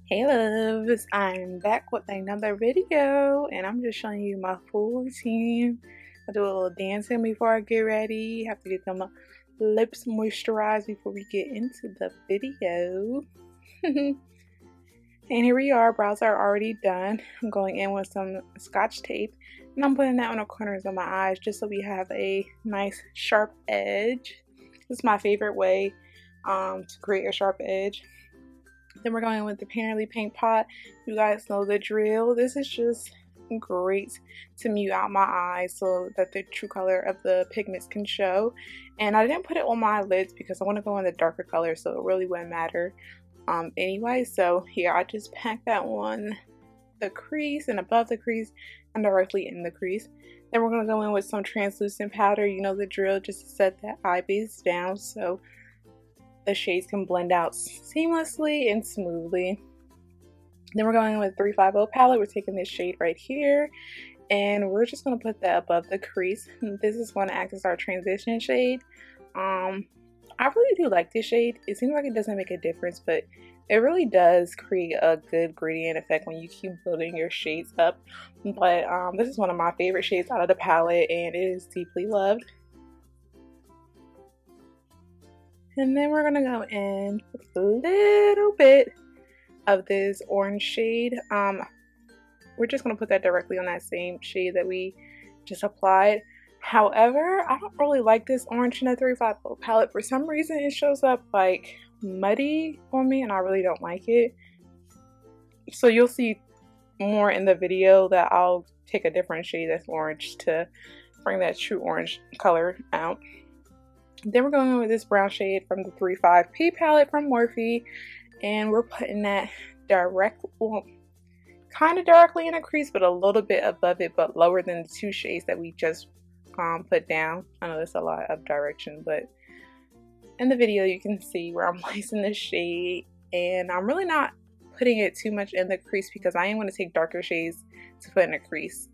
Hey loves, I'm back with another video and I'm just showing you my full routine. I do a little dancing before I get ready. Have to get them lips moisturized before we get into the video. And here we are, brows are already done. I'm going in with some scotch tape and I'm putting that on the corners of my eyes just so we have a nice sharp edge. This is my favorite way to create a sharp edge. Then we're going with the Painterly Paint Pot. You guys know the drill. This is just great to mute out my eyes so that the true color of the pigments can show. And I didn't put it on my lids because I want to go in the darker color, so it really wouldn't matter anyway. So here, I just pack that on the crease and above the crease and directly in the crease. Then we're going to go in with some translucent powder. You know the drill, just to set that eye base down so the shades can blend out seamlessly and smoothly. Then we're going with 350 palette. We're taking this shade right here and we're just going to put that above the crease. This is going to act as our transition shade. I really do like this shade. It seems like it doesn't make a difference, but it really does create a good gradient effect when you keep building your shades up. But this is one of my favorite shades out of the palette and it is deeply loved. And then we're gonna go in with a little bit of this orange shade. We're just gonna put that directly on that same shade that we just applied. However, I don't really like this orange in the 350 palette. For some reason, it shows up like muddy on me, and I really don't like it. So you'll see more in the video that I'll take a different shade that's orange to bring that true orange color out. Then we're going in with this brown shade from the 35P palette from Morphe, and we're putting that kind of directly in the crease, but a little bit above it, but lower than the two shades that we just put down. I know there's a lot of direction, but in the video you can see where I'm placing this shade, and I'm really not putting it too much in the crease because I am going to take darker shades to put in the crease.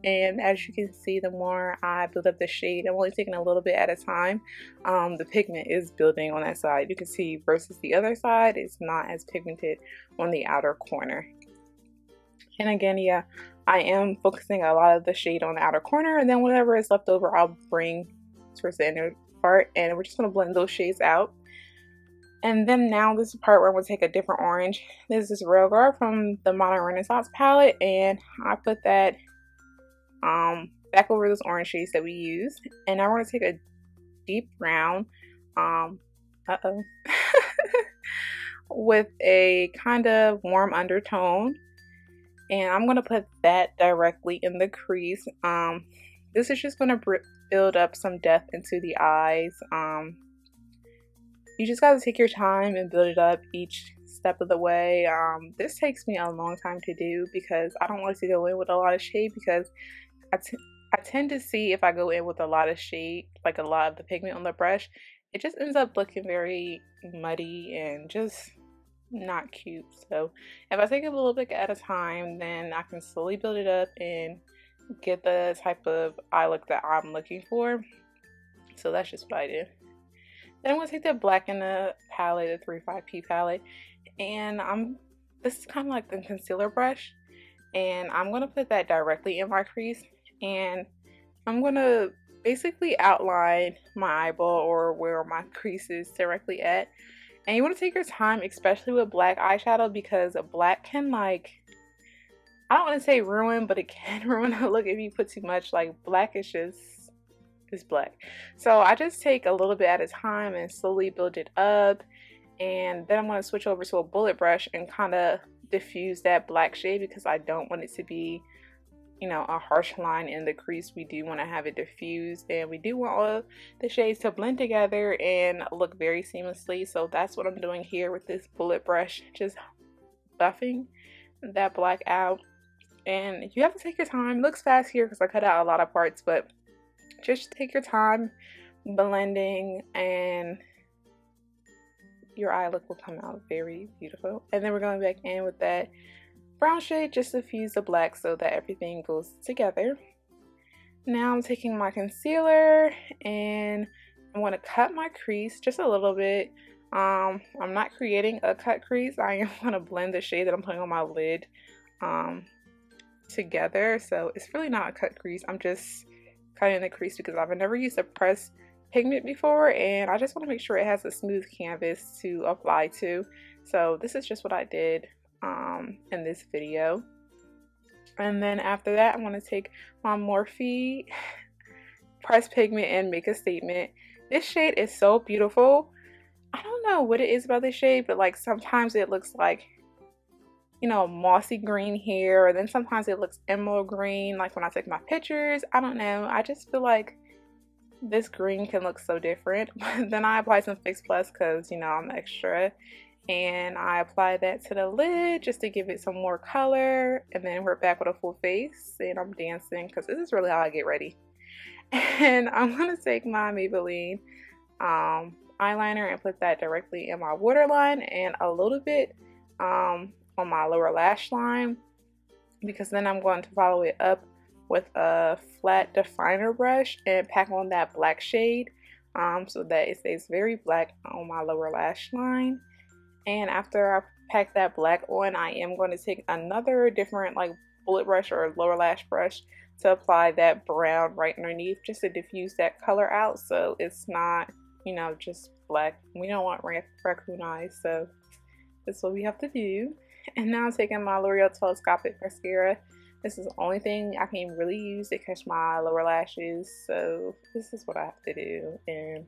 And as you can see, the more I build up the shade, I'm only taking a little bit at a time. The pigment is building on that side. You can see versus the other side, it's not as pigmented on the outer corner. And again, yeah, I am focusing a lot of the shade on the outer corner, and then whatever is left over, I'll bring towards the inner part, and we're just going to blend those shades out. And then now this is the part where I'm going to take a different orange. This is Railguard from the Modern Renaissance palette, and I put that back over those orange shades that we used, and now we're going to take a deep brown with a kind of warm undertone, and I'm going to put that directly in the crease. This is just going to build up some depth into the eyes. You just got to take your time and build it up each step of the way. This takes me a long time to do because I don't like to go in with a lot of shade, because I tend to see if I go in with a lot of shade, like a lot of the pigment on the brush, it just ends up looking very muddy and just not cute. So if I take it a little bit at a time, then I can slowly build it up and get the type of eye look that I'm looking for. So that's just what I do. Then I'm going to take the black in the palette, the 35P palette, and this is kind of like the concealer brush, and I'm going to put that directly in my crease, and I'm going to basically outline my eyeball or where my crease is directly at. And you want to take your time, especially with black eyeshadow, because black can, like, I don't want to say ruin, but it can ruin the look if you put too much. Like, black is just, it's black. So I just take a little bit at a time and slowly build it up, and then I'm going to switch over to a bullet brush and kind of diffuse that black shade because I don't want it to be, you know, a harsh line in the crease. We do want to have it diffused, and we do want all of the shades to blend together and look very seamlessly. So that's what I'm doing here with this bullet brush, just buffing that black out. And you have to take your time. It looks fast here because I cut out a lot of parts, but just take your time blending and your eye look will come out very beautiful. And then we're going back in with that brown shade just to fuse the black so that everything goes together. Now I'm taking my concealer and I'm going to cut my crease just a little bit I'm not creating a cut crease. I am going to blend the shade that I'm putting on my lid together, so it's really not a cut crease. I'm just cutting the crease because I've never used a pressed pigment before, and I just want to make sure it has a smooth canvas to apply to. So this is just what I did in this video. And then after that, I'm going to take my Morphe pressed pigment and make a statement. This shade is so beautiful. I don't know what it is about this shade, but like sometimes it looks like, you know, mossy green here, and then sometimes it looks emerald green, like when I take my pictures. I don't know, I just feel like this green can look so different. But then I apply some Fix Plus because, you know, I'm extra, and I apply that to the lid just to give it some more color, and then we're back with a full face and I'm dancing because this is really how I get ready. And I'm gonna take my Maybelline eyeliner and put that directly in my waterline and a little bit on my lower lash line, because then I'm going to follow it up with a flat definer brush and pack on that black shade so that it stays very black on my lower lash line. And after I pack that black on, I am going to take another different like bullet brush or lower lash brush to apply that brown right underneath, just to diffuse that color out so it's not, you know, just black. We don't want raccoon eyes, so that's what we have to do. And now I'm taking my L'Oreal Telescopic Mascara. This is the only thing I can really use to catch my lower lashes, so this is what I have to do, and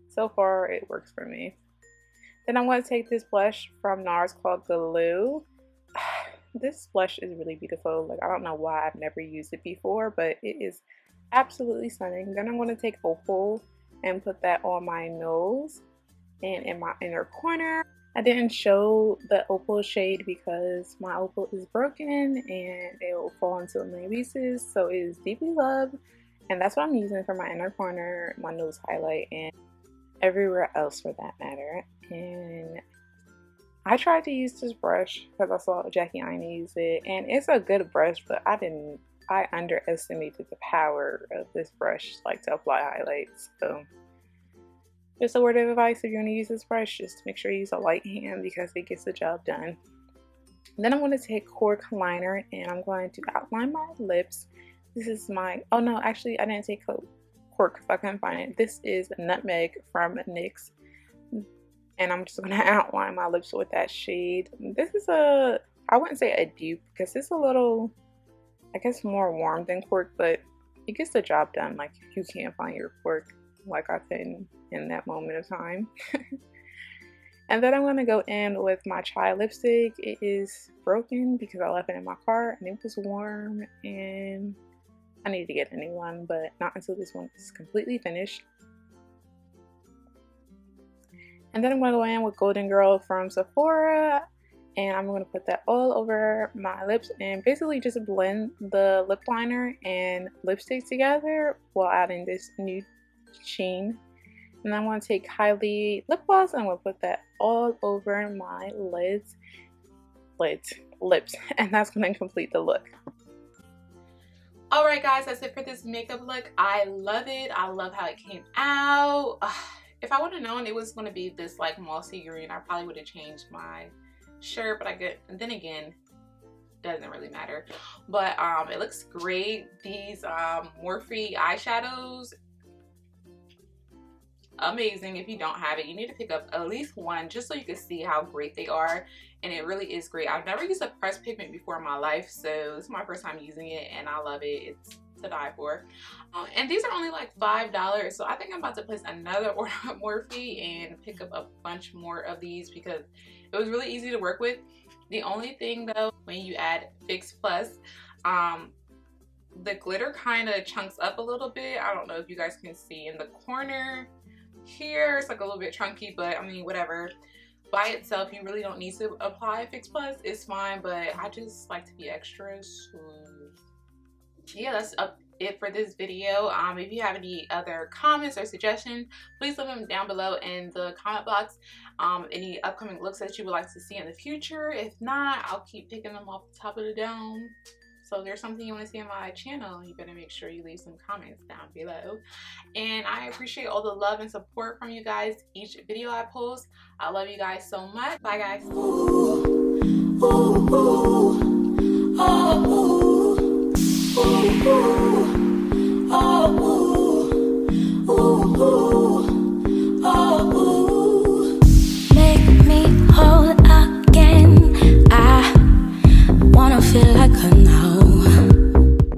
so far it works for me. Then I'm going to take this blush from Nars called Goule. This blush is really beautiful. Like, I don't know why I've never used it before, but it is absolutely stunning. Then I'm going to take Opal and put that on my nose and in my inner corner. I didn't show the Opal shade because my Opal is broken and it will fall into a million pieces, so it is deeply loved, and that's what I'm using for my inner corner, my nose highlight, and everywhere else for that matter. And I tried to use this brush because I saw Jackie Aina use it, and it's a good brush, but I underestimated the power of this brush, like, to apply highlights. So just a word of advice: if you're going to use this brush, just make sure you use a light hand because it gets the job done. And then I'm going to take cork liner and I'm going to outline my lips. This is my, oh no, actually I didn't take cork because I couldn't find it. This is Nutmeg from NYX, and I'm just going to outline my lips with that shade. This is a, I wouldn't say a dupe because it's a little, I guess, more warm than cork, but it gets the job done. Like, if you can't find your cork, like I couldn't in that moment of time. And then I'm going to go in with my chai lipstick. It is broken because I left it in my car and it was warm, and I need to get a new one, but not until this one is completely finished. And then I'm going to go in with Golden Girl from Sephora, and I'm going to put that all over my lips and basically just blend the lip liner and lipstick together while adding this new sheen. And I'm going to take Kylie lip gloss and I'm going to put that all over my lips, and that's going to complete the look. Alright guys, that's it for this makeup look. I love it. I love how it came out. If I would have known it was going to be this like mossy green, I probably would have changed my shirt, but and then again, doesn't really matter. But it looks great. These Morphe eyeshadows, amazing. If you don't have it, you need to pick up at least one just so you can see how great they are, and it really is great. I've never used a pressed pigment before in my life, so this is my first time using it and I love it. It's to die for. And these are only like $5, so I think I'm about to place another order at Morphe and pick up a bunch more of these because it was really easy to work with. The only thing though, when you add Fix Plus, the glitter kind of chunks up a little bit. I don't know if you guys can see in the corner here, it's like a little bit chunky, but I mean, whatever. By itself, you really don't need to apply Fix Plus. It's fine, but I just like to be extra. So yeah, that's it for this video. If you have any other comments or suggestions, please leave them down below in the comment box. Any upcoming looks that you would like to see in the future. If not, I'll keep picking them off the top of the dome. So if there's something you want to see on my channel, you better make sure you leave some comments down below. And I appreciate all the love and support from you guys each video I post. I love you guys so much. Bye guys.